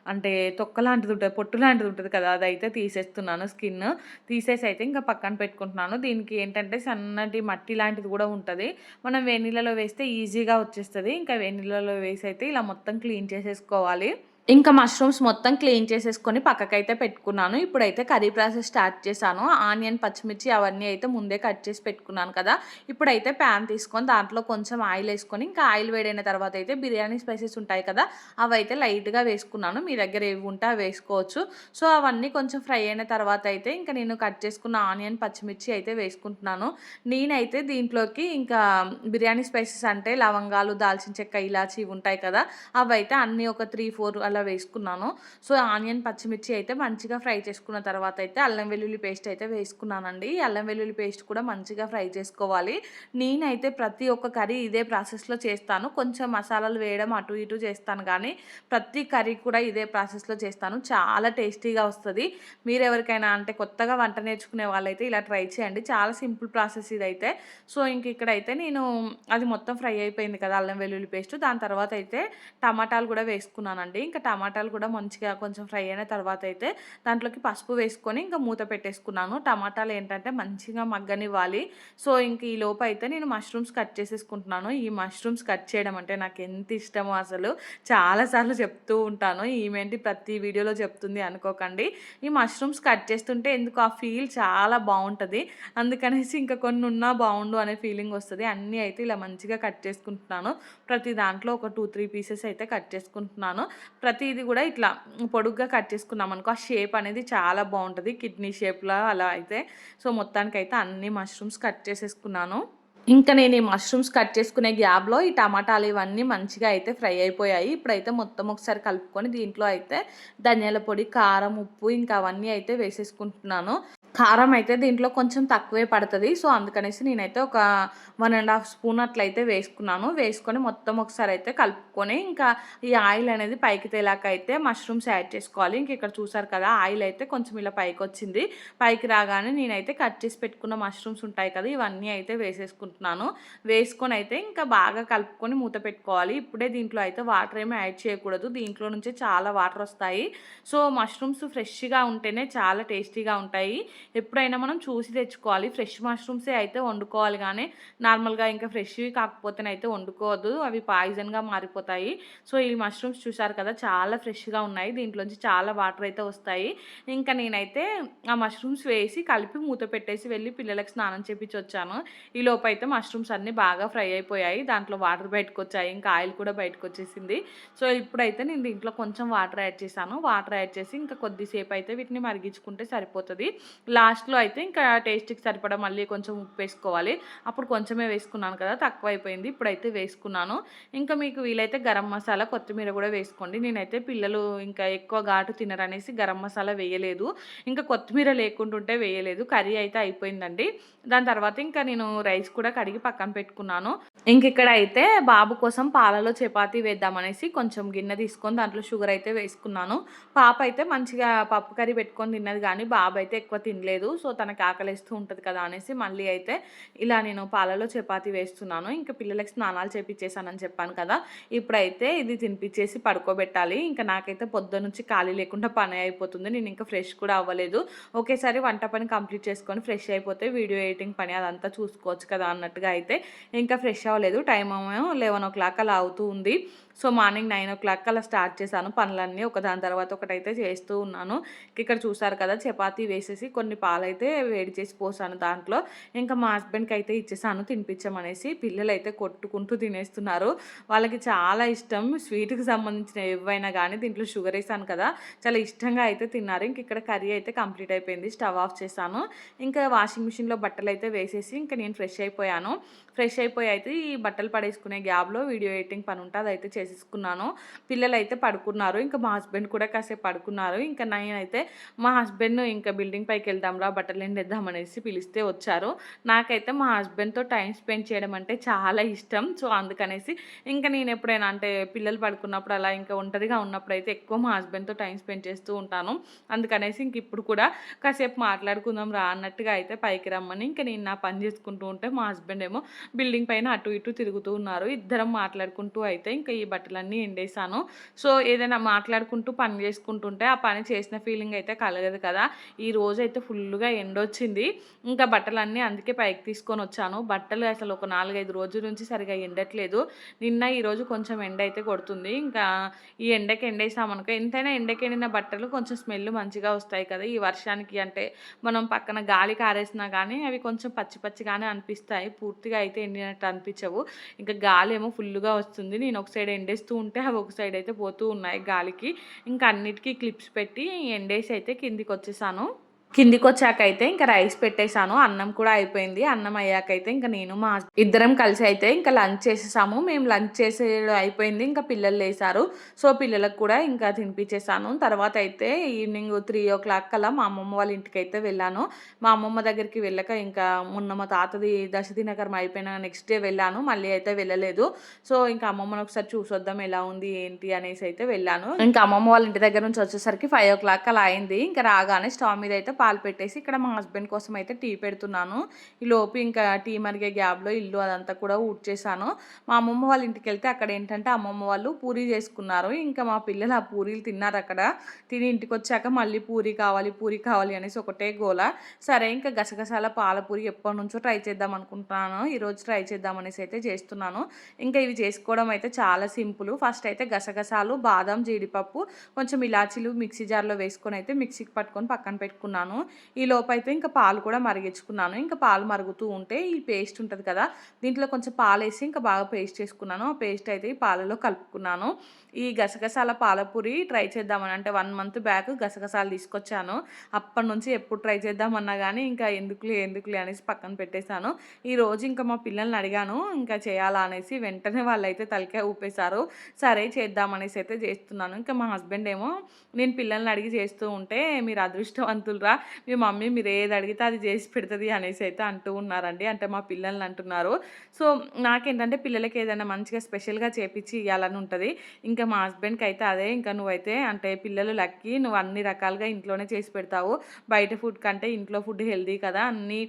అంటే తొక్క లాంటిది ఉంటది, పొట్టు లాంటిది ఉంటది కదా! అదైతే తీసేస్తున్నాను స్కిన్. తీసేసి అయితే ఇంకా పక్కన పెట్టుకుంటున్నాను. దీనికి ఏంటంటే సన్నటి మట్టి లాంటిది కూడా ఉంటది. మనం వేడి నీళ్ళలో వేస్తే ఈజీగా వచ్చేస్తది. ఇంకా వేడి నీళ్ళలో వేసి అయితే ఇలా మొత్తం క్లీన్ చేసేసుకోవాలి. ఇంకా మష్రూమ్స్ మొత్తం క్లీన్ చేసేసుకొని పక్కకైతే పెట్టుకున్నాను. ఇప్పుడైతే కర్రీ ప్రాసెస్ స్టార్ట్ చేశాను. ఆనియన్, పచ్చిమిర్చి అవన్నీ అయితే ముందే కట్ చేసి పెట్టుకున్నాను కదా! ఇప్పుడైతే ప్యాన్ తీసుకొని దాంట్లో కొంచెం ఆయిల్ ఏసుకొని, ఇంకా ఆయిల్ వేడైన తర్వాత అయితే బిర్యానీ స్పైసెస్ ఉంటాయి కదా! అవైతే లైట్‌గా వేసుకున్నాను. మీ దగ్గర ఏవి ఉంటే అవి వేసుకోవచ్చు. సో, అవన్నీ కొంచెం ఫ్రై అయిన తర్వాత అయితే ఇంకా నేను కట్ చేసుకున్న ఆనియన్, పచ్చిమిర్చి అయితే వేసుకుంటున్నాను. నేనైతే దీంట్లోకి ఇంకా బిర్యానీ స్పైసెస్ అంటే లవంగాలు, దాల్చిన చెక్క, ఇలాచి ఇవి ఉంటాయి కదా! అవైతే అన్నీ ఒక 3, 4 అలా వేసుకున్నాను. సో, ఆనియన్, పచ్చిమిర్చి అయితే మంచిగా ఫ్రై చేసుకున్న తర్వాత అయితే అల్లం వెల్లుల్లి పేస్ట్ అయితే వేసుకున్నానండి. అల్లం వెల్లుల్లి పేస్ట్ కూడా మంచిగా ఫ్రై చేసుకోవాలి. నేనైతే ప్రతి ఒక్క కర్రీ ఇదే ప్రాసెస్‌లో చేస్తాను. కొంచెం మసాలాలు వేయడం అటు ఇటు చేస్తాను గానీ, ప్రతి కర్రీ కూడా ఇదే ప్రాసెస్‌లో చేస్తాను. చాలా టేస్టీగా వస్తది. మీరెవరికైనా అంటే కొత్తగా వంట నేర్చుకునే వాళ్ళైతే ఇలా ట్రై చేయండి. చాలా సింపుల్ ప్రాసెస్ ఇదైతే. సో, ఇక్కడైతే నేను అది మొత్తం ఫ్రై అయిపోయింది కదా! అల్లం వెల్లుల్లి పేస్ట్. దాని తర్వాత అయితే టమాటాలు కూడా వేసుకున్నానండి. ఇంకా టమాటాలు కూడా మంచిగా కొంచెం ఫ్రై అయిన తర్వాత అయితే దాంట్లోకి పసుపు వేసుకొని ఇంకా మూత పెట్టేసుకున్నాను. టమాటాలు ఏంటంటే మంచిగా మగ్గనివ్వాలి. సో, ఈ లోపు అయితే నేను మష్రూమ్స్ కట్ చేసేసుకుంటున్నాను. ఈ మష్రూమ్స్ కట్ చేయడం అంటే నాకు ఎంత ఇష్టమో అసలు. చాలా సార్లు చెప్తూ ఉంటాను. ఈమేంటి ప్రతి వీడియోలో చెప్తుంది అనుకోకండి. ఈ మష్రూమ్స్ కట్ చేస్తుంటే ఎందుకో ఆ ఫీల్ చాలా బావుంటది. అందుకనేసి ఇంకా కొన్ని ఉన్నా బావుండు అనే ఫీలింగ్ వస్తది. అన్నీ అయితే ఇలా మంచిగా కట్ చేసుకుంటున్నాను. ప్రతి దాంట్లో ఒక 2, 3 పీసెస్ అయితే కట్ చేసుకుంటున్నాను. ప్రతీది కూడా ఇట్లా పొడుగ్గా కట్ చేసుకున్నామనుకో ఆ షేప్ అనేది చాలా బావుంటది. కిడ్నీ షేప్‌లా అలా అయితే. సో, మొత్తానికైతే అన్ని మష్రూమ్స్ కట్ చేసేసుకున్నాను. ఇంకా నేను ఈ మష్రూమ్స్ కట్ చేసుకునే గ్యాప్‌లో ఈ టమాటాలు ఇవన్నీ మంచిగా అయితే ఫ్రై అయిపోయాయి. ఇప్పుడైతే మొత్తం ఒకసారి కలుపుకొని దీంట్లో అయితే ధనియాల పొడి, కారం, ఉప్పు ఇంకా అవన్నీ అయితే వేసేసుకుంటున్నాను. కారం అయితే దీంట్లో కొంచెం తక్కువే పడతది. సో, అందుకనేసి నేనైతే ఒక 1 ½ స్పూన్ అట్లయితే వేసుకున్నాను. వేసుకొని మొత్తం ఒకసారి అయితే కలుపుకొని ఇంకా ఈ ఆయిల్ అనేది పైకి తేలాక అయితే మష్రూమ్స్ యాడ్ చేసుకోవాలి. ఇక్కడ చూసారు కదా! ఆయిల్ అయితే కొంచెం ఇలా పైకొచ్చింది. పైకి రాగానే నేనైతే కట్ చేసి పెట్టుకున్న మష్రూమ్స్ ఉంటాయి కదా! ఇవన్నీ అయితే వేసేసుకుంటున్నాను. వేసుకొని అయితే ఇంకా బాగా కలుపుకొని మూత పెట్టుకోవాలి. ఇప్పుడే దీంట్లో అయితే వాటర్ ఏమి యాడ్ చేయకూడదు. దీంట్లో నుంచే చాలా వాటర్ వస్తాయి. సో, మష్రూమ్స్ ఫ్రెష్‌గా ఉంటేనే చాలా టేస్టీగా ఉంటాయి. ఎప్పుడైనా మనం చూసి తెచ్చుకోవాలి. ఫ్రెష్ మష్రూమ్సే అయితే వండుకోవాలి గానీ, నార్మల్‌గా ఇంకా ఫ్రెష్‌వి కాకపోతేనైతే వండుకోవద్దు. అవి పాయిజన్‌గా మారిపోతాయి. సో, ఈ మష్రూమ్స్ చూసారు కదా! చాలా ఫ్రెష్‌గా ఉన్నాయి. దీంట్లోంచి చాలా వాటర్ అయితే వస్తాయి. ఇంకా నేనైతే ఆ మష్రూమ్స్ వేసి కలిపి మూత పెట్టేసి వెళ్ళి పిల్లలకి స్నానం చేపించొచ్చాను. ఈలోపైతే మష్రూమ్స్ అన్నీ బాగా ఫ్రై అయిపోయాయి. దాంట్లో వాటర్ బయటకొచ్చాయి. ఇంకా ఆయిల్ కూడా బయటకొచ్చేసింది. సో, ఇప్పుడైతే నేను దీంట్లో కొంచెం వాటర్ యాడ్ చేశాను. వాటర్ యాడ్ చేసి ఇంకా కొద్దిసేపు అయితే వీటిని మరిగించుకుంటే సరిపోతది. లాస్ట్‌లో అయితే ఇంకా టేస్ట్‌కి సరిపడా మళ్ళీ కొంచెం ఉప్పేసుకోవాలి. అప్పుడు కొంచెమే వేసుకున్నాను కదా! తక్కువైపోయింది. ఇప్పుడైతే వేసుకున్నాను. ఇంకా మీకు వీలైతే గరం మసాలా, కొత్తిమీర కూడా వేసుకోండి. నేనైతే పిల్లలు ఇంకా ఎక్కువ ఘాటు తినరనేసి గరం మసాలా వేయలేదు. ఇంకా కొత్తిమీర లేకుంటుంటే వేయలేదు. కర్రీ అయితే అయిపోయిందండి. దాని తర్వాత ఇంకా నేను రైస్ కూడా కడిగి పక్కన పెట్టుకున్నాను. ఇక్కడైతే బాబు కోసం పాలలో చపాతీ వేద్దామనేసి కొంచెం గిన్నె తీసుకొని దాంట్లో షుగర్ అయితే వేసుకున్నాను. పాప అయితే మంచిగా పప్పు కర్రీ పెట్టుకొని తిన్నది గానీ, బాబు అయితే ఎక్కువ తినలేదు. తినలేదు. సో తనకి ఆకలేస్తూ ఉంటది కదా అనేసి మళ్ళీ అయితే ఇలా నేను పాలలో చపాతీ వేస్తున్నాను. ఇంకా పిల్లలకి స్నానాలు చేపిచ్చేసానని చెప్పాను కదా! ఇప్పుడైతే ఇది తినిపిచ్చేసి పడుకోబెట్టాలి. ఇంకా నాకైతే పొద్దున్నుంచి ఖాళీ లేకుండా పని అయిపోతుంది. నేను ఇంకా ఫ్రెష్ కూడా అవ్వలేదు. ఒకేసారి వంట పని కంప్లీట్ చేసుకొని ఫ్రెష్ అయిపోతే వీడియో ఎడిటింగ్ పని అదంతా చూసుకోవచ్చు కదా అన్నట్టుగా అయితే ఇంకా ఫ్రెష్ అవ్వలేదు. టైం ఏమో 11:00 అలా అవుతూ ఉంది. సో మార్నింగ్ 9:00 అలా స్టార్ట్ చేశాను పనులన్నీ ఒకదాని తర్వాత ఒకటైతే చేస్తూ ఉన్నాను. ఇక్కడ చూసారు కదా చపాతీ వేసేసి కొన్ని పాలైతే వేడి చేసి పోసాను దాంట్లో. ఇంకా మా హస్బెండ్కి అయితే ఇచ్చేసాను తినిపించమనేసి. పిల్లలైతే కొట్టుకుంటూ తినేస్తున్నారు. వాళ్ళకి చాలా ఇష్టం స్వీట్కి సంబంధించిన ఏవైనా కానీ. దీంట్లో షుగర్ వేసాను కదా, చాలా ఇష్టంగా అయితే తిన్నారు. ఇంక ఇక్కడ కర్రీ అయితే కంప్లీట్ అయిపోయింది. స్టవ్ ఆఫ్ చేశాను. ఇంకా వాషింగ్ మిషన్లో బట్టలు అయితే వేసేసి ఇంకా నేను ఫ్రెష్ అయిపోయాను. ఫ్రెష్ అయిపోయి అయితే ఈ బట్టలు పడేసుకునే గ్యాప్లో వీడియో ఎడిటింగ్ పని ఉంటే అదైతే చేసేసుకున్నాను. పిల్లలు అయితే పడుకున్నారు. ఇంకా మా హస్బెండ్ కూడా కాసేపు పడుకున్నారు. ఇంకా నేనైతే మా హస్బెండ్ ఇంకా బిల్డింగ్ పైకి వెళ్దాంరా బట్టలు ఎండేద్దాం అనేసి పిలిస్తే వచ్చారు. నాకైతే మా హస్బెండ్తో టైం స్పెండ్ చేయడం అంటే చాలా ఇష్టం. సో అందుకనేసి ఇంకా నేను ఎప్పుడైనా అంటే పిల్లలు పడుకున్నప్పుడు అలా ఇంకా ఒంటరిగా ఉన్నప్పుడు అయితే ఎక్కువ మా హస్బెండ్తో టైం స్పెండ్ చేస్తూ ఉంటాను. అందుకనేసి ఇంక ఇప్పుడు కూడా కాసేపు మాట్లాడుకుందాం రా అన్నట్టుగా అయితే పైకి రమ్మని ఇంకా నేను నా పని చేసుకుంటూ ఉంటే మా హస్బెండ్ ఏమో బిల్డింగ్ పైన అటు ఇటు తిరుగుతూ ఉన్నారు. ఇద్దరం మాట్లాడుకుంటూ అయితే ఇంకా ఈ బట్టలన్నీ ఎండేసాను. సో ఏదైనా మాట్లాడుకుంటూ పని చేసుకుంటుంటే ఆ పని చేసిన ఫీలింగ్ అయితే కలగదు కదా. ఈ రోజు అయితే ఫుల్గా ఎండొచ్చింది. ఇంకా బట్టలన్నీ అందుకే పైకి తీసుకొని వచ్చాను. బట్టలు అసలు ఒక 4-5 రోజుల నుంచి సరిగా ఎండట్లేదు. నిన్న ఈరోజు కొంచెం ఎండ అయితే కొడుతుంది. ఇంకా ఈ ఎండకి ఎండేసామనుకో ఎంతైనా ఎండకి ఎండిన బట్టలు కొంచెం స్మెల్ మంచిగా వస్తాయి కదా. ఈ వర్షానికి అంటే మనం పక్కన గాలికి ఆరేసినా కానీ అవి కొంచెం పచ్చి పచ్చిగానే అనిపిస్తాయి. పూర్తిగా అయితే ఎండినట్టు అనిపించవు. ఇంకా గాలి ఏమో ఫుల్గా వస్తుంది. నేను ఒక సైడ్ ఎండేస్తూ ఉంటే అవి ఒక సైడ్ అయితే పోతూ ఉన్నాయి గాలికి. ఇంకా అన్నిటికీ క్లిప్స్ పెట్టి ఎండేసి అయితే కిందికి వచ్చేసాను. కిందికొచ్చాకైతే ఇంకా రైస్ పెట్టేశాను. అన్నం కూడా అయిపోయింది. అన్నం అయ్యాకైతే ఇంకా నేను మా ఇద్దరం కలిసి అయితే ఇంకా లంచ్ చేసేసాము. మేము లంచ్ చేసేయడం అయిపోయింది. ఇంకా పిల్లలు లేసారు. సో పిల్లలకు కూడా ఇంకా తినిపించేసాను. తర్వాత అయితే ఈవినింగ్ 3:00 అలా మా అమ్మమ్మ వాళ్ళ ఇంటికి అయితే వెళ్ళాను. మా అమ్మమ్మ దగ్గరికి వెళ్ళక ఇంకా మొన్న మా తాతది దశదినకరం అయిపోయిన నెక్స్ట్ డే వెళ్ళాను. మళ్ళీ అయితే వెళ్ళలేదు. సో ఇంకా అమ్మమ్మని ఒకసారి చూసొద్దాం ఎలా ఉంది ఏంటి అనేసి అయితే వెళ్ళాను. ఇంకా అమ్మమ్మ వాళ్ళ ఇంటి దగ్గర నుంచి వచ్చేసరికి 5:00 అలా అయింది. ఇంకా రాగానే స్టవ్ మీద అయితే పాలు పెట్టేసి ఇక్కడ మా హస్బెండ్ కోసం అయితే టీ పెడుతున్నాను. ఈ లోపు ఇంకా టీ మరిగే గ్యాప్లో ఇల్లు అదంతా కూడా ఊడ్చేసాను. మా అమ్మమ్మ వాళ్ళ ఇంటికి వెళ్తే అక్కడ ఏంటంటే అమ్మమ్మ వాళ్ళు పూరీ చేసుకున్నారు. ఇంకా మా పిల్లలు ఆ పూరీలు తిన్నారు. అక్కడ తిని ఇంటికి వచ్చాక మళ్ళీ పూరీ కావాలి అనేసి ఒకటే గోల. సరే ఇంకా గసగసాల పాలపూరి ఎప్పటి నుంచో ట్రై చేద్దాం అనుకుంటున్నాను. ఈరోజు ట్రై చేద్దాం అనేసి అయితే చేస్తున్నాను. ఇంకా ఇవి చేసుకోవడం అయితే చాలా సింపుల్. ఫస్ట్ అయితే గసగసాలు, బాదం, జీడిపప్పు, కొంచెం ఇలాచీలు మిక్సీ జార్లో వేసుకొని అయితే మిక్సీకి పట్టుకొని పక్కన పెట్టుకున్నాను. ఈ లోపైతే ఇంకా పాలు కూడా మరిగించుకున్నాను. ఇంకా పాలు మరుగుతూ ఉంటే ఈ పేస్ట్ ఉంటుంది కదా, దీంట్లో కొంచెం పాలు వేసి ఇంకా బాగా పేస్ట్ చేసుకున్నాను. ఆ పేస్ట్ అయితే ఈ పాలలో కలుపుకున్నాను. ఈ గసగసాల పాలపూరి ట్రై చేద్దామని అంటే 1 మంత్ బ్యాక్ గసగసాలు తీసుకొచ్చాను. అప్పటి నుంచి ఎప్పుడు ట్రై చేద్దామన్నా కానీ ఇంకా ఎందుకులే అనేసి పక్కన పెట్టేశాను. ఈరోజు ఇంకా మా పిల్లల్ని అడిగాను ఇంకా చేయాలా అనేసి. వెంటనే వాళ్ళైతే తలకాయ ఊపేశారు. సరే చేద్దామనేసి అయితే చేస్తున్నాను. ఇంకా మా హస్బెండ్ ఏమో నేను పిల్లల్ని అడిగి చేస్తూ ఉంటే మీరు అదృష్టవంతులురా, మీ మమ్మీ మీరు ఏది అడిగితే అది చేసి పెడుతుంది అనేసి అయితే అంటూ ఉన్నారండి. అంటే మా పిల్లల్ని అంటున్నారు. సో నాకేంటంటే పిల్లలకి ఏదైనా మంచిగా స్పెషల్గా చేపించి ఇవ్వాలని ఉంటుంది. ఇంకా మా హస్బెండ్కి అయితే అదే, ఇంకా నువ్వైతే అంటే పిల్లలు లక్కీ, నువ్వు అన్ని రకాలుగా ఇంట్లోనే చేసి పెడతావు. బయట ఫుడ్ కంటే ఇంట్లో ఫుడ్ హెల్దీ కదా, అన్నీ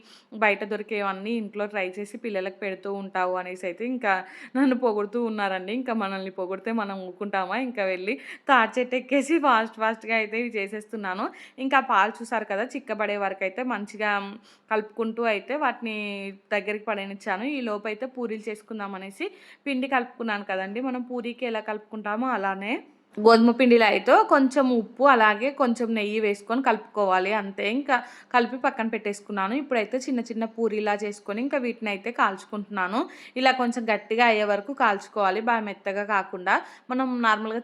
బయట దొరికేవన్నీ ఇంట్లో ట్రై చేసి పిల్లలకు పెడుతూ ఉంటావు అనేసి అయితే ఇంకా నన్ను పొగుడుతూ ఉన్నారండి. ఇంకా మనల్ని పొగిడితే మనం ఊరుకుంటామా, ఇంకా వెళ్ళి తాటి చెట్టు ఎక్కేసి ఫాస్ట్గా అయితే ఇవి చేసేస్తున్నాను. ఇంకా పాలు చూసారు కదా చిక్కబడే వరకు అయితే మంచిగా కలుపుకుంటూ అయితే వాటిని దగ్గరికి పడనిచ్చాను. ఈ లోపు అయితే పూరీలు చేసుకుందాం అనేసి పిండి కలుపుకున్నాను కదండి. మనం పూరీకి ఎలా కలుపుకుంటామో అలానే గోధుమ పిండిలో అయితే కొంచెం ఉప్పు అలాగే కొంచెం నెయ్యి వేసుకొని కలుపుకోవాలి అంతే. ఇంకా కలిపి పక్కన పెట్టేసుకున్నాను. ఇప్పుడైతే చిన్న చిన్న పూరీలా చేసుకొని ఇంకా వీటిని అయితే కాల్చుకుంటున్నాను. ఇలా కొంచెం గట్టిగా అయ్యే వరకు కాల్చుకోవాలి, బాగా మెత్తగా కాకుండా. మనం నార్మల్గా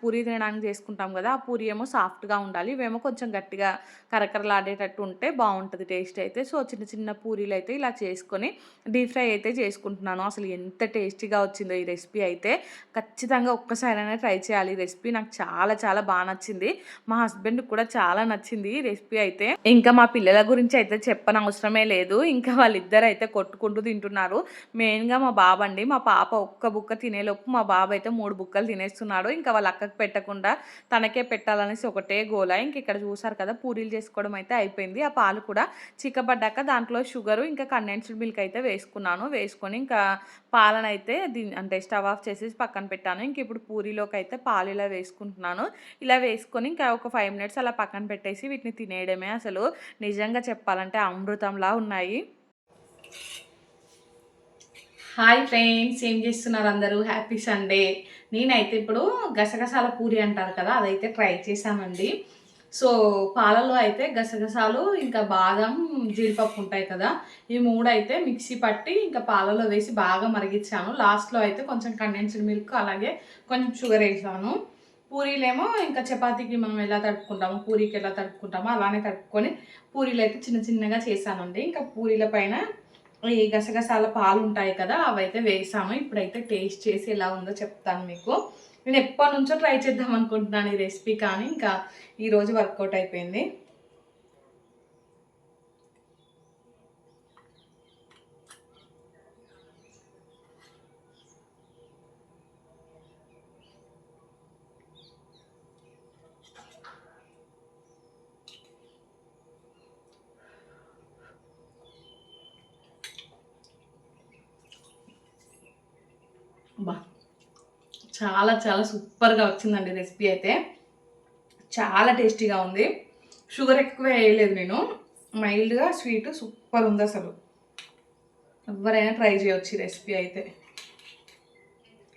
పూరీ తినడానికి చేసుకుంటాం కదా, ఆ పూరీ ఏమో సాఫ్ట్గా ఉండాలి, ఇవేమో కొంచెం గట్టిగా కరకరలాడేటట్టు ఉంటే బాగుంటుంది టేస్ట్ అయితే. సో చిన్న చిన్న పూరీలు అయితే ఇలా చేసుకొని డీప్ ఫ్రై అయితే చేసుకుంటున్నాను. అసలు ఎంత టేస్టీగా వచ్చిందో ఈ రెసిపీ అయితే. ఖచ్చితంగా ఒక్కసారైనా ట్రై చేయాలి ఈ రెసిపీ. రెసిపీ నాకు చాలా చాలా బాగా నచ్చింది. మా హస్బెండ్కి కూడా చాలా నచ్చింది ఈ రెసిపీ అయితే. ఇంకా మా పిల్లల గురించి అయితే చెప్పనవసరమే లేదు. ఇంకా వాళ్ళిద్దరు అయితే కొట్టుకుంటూ తింటున్నారు. మెయిన్గా మా బాబండి, మా పాప ఒక్క బుక్క తినేలోపు మా బాబు అయితే 3 బుక్కలు తినేస్తున్నాడు. ఇంకా వాళ్ళ అక్కకి పెట్టకుండా తనకే పెట్టాలనేసి ఒకటే గోల. ఇంక ఇక్కడ చూసారు కదా, పూరీలు చేసుకోవడం అయితే అయిపోయింది. ఆ పాలు కూడా చిక్కబడ్డాక దాంట్లో షుగరు ఇంకా కండెన్స్డ్ మిల్క్ అయితే వేసుకున్నాను. వేసుకొని ఇంకా పాలనైతే అంటే స్టవ్ ఆఫ్ చేసేసి పక్కన పెట్టాను. ఇంక ఇప్పుడు పూరీలోకి అయితే పాలు ఇలా వేసుకుంటున్నాను. ఇలా వేసుకొని ఇంకా ఒక 5 మినిట్స్ అలా పక్కన పెట్టేసి వీటిని తినేయడమే. అసలు నిజంగా చెప్పాలంటే అమృతంలా ఉన్నాయి. హాయ్ ఫ్రెండ్స్, ఏం చేస్తున్నారు అందరూ? Happy Sunday. నేనైతే ఇప్పుడు గసగసాల పూరి అంటారు కదా, అదైతే ట్రై చేశానండి. సో పాలలో అయితే గసగసాలు ఇంకా బాదం, జీడిపప్పు ఉంటాయి కదా, ఈ 3 అయితే మిక్సీ పట్టి ఇంకా పాలలో వేసి బాగా మరిగించాను. లాస్ట్లో అయితే కొంచెం కండెన్స్డ్ మిల్క్ అలాగే కొంచెం షుగర్ వేసాను. పూరీలేమో ఇంకా చపాతీకి మనం ఎలా తడుపుకుంటామో, పూరీకి ఎలా తడుపుకుంటామో అలానే తడుపుకొని పూరీలు అయితే చిన్న చిన్నగా చేశానండి. ఇంకా పూరీల పైన ఈ గసగసాల పాలు ఉంటాయి కదా, అవైతే వేసాము. ఇప్పుడైతే టేస్ట్ చేసి ఎలా ఉందో చెప్తాను మీకు. నేను ఎప్పటి నుంచో ట్రై చేద్దాం అనుకుంటున్నాను ఈ రెసిపీ, కానీ ఇంకా ఈరోజు వర్కౌట్ అయిపోయింది. బా చాలా చాలా సూపర్గా వచ్చిందండి రెసిపీ అయితే. చాలా టేస్టీగా ఉంది. షుగర్ ఎక్కువ వేయలేదు నేను, మైల్డ్గా స్వీట్ సూపర్ ఉంది అసలు. ఎవరైనా ట్రై చేయొచ్చు ఈ రెసిపీ అయితే.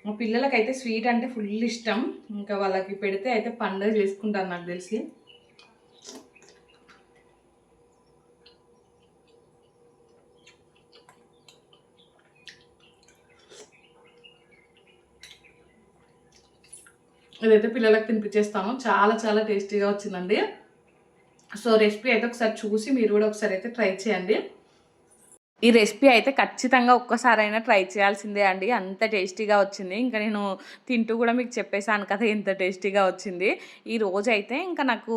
మా పిల్లలకైతే స్వీట్ అంటే ఫుల్ ఇష్టం. ఇంకా వాళ్ళకి పెడితే అయితే పండుగ చేసుకుంటారు నాకు తెలిసి. ఇదైతే పిల్లలకు తినిపించేస్తాను. చాలా చాలా టేస్టీగా వచ్చిందండి. సో రెసిపీ అయితే ఒకసారి చూసి మీరు కూడా ఒకసారి అయితే ట్రై చేయండి. ఈ రెసిపీ అయితే ఖచ్చితంగా ఒక్కసారైనా ట్రై చేయాల్సిందే అండి. అంత టేస్టీగా వచ్చింది. ఇంకా నేను తింటూ కూడా మీకు చెప్పేసాను కదా ఎంత టేస్టీగా వచ్చింది. ఈ రోజైతే ఇంకా నాకు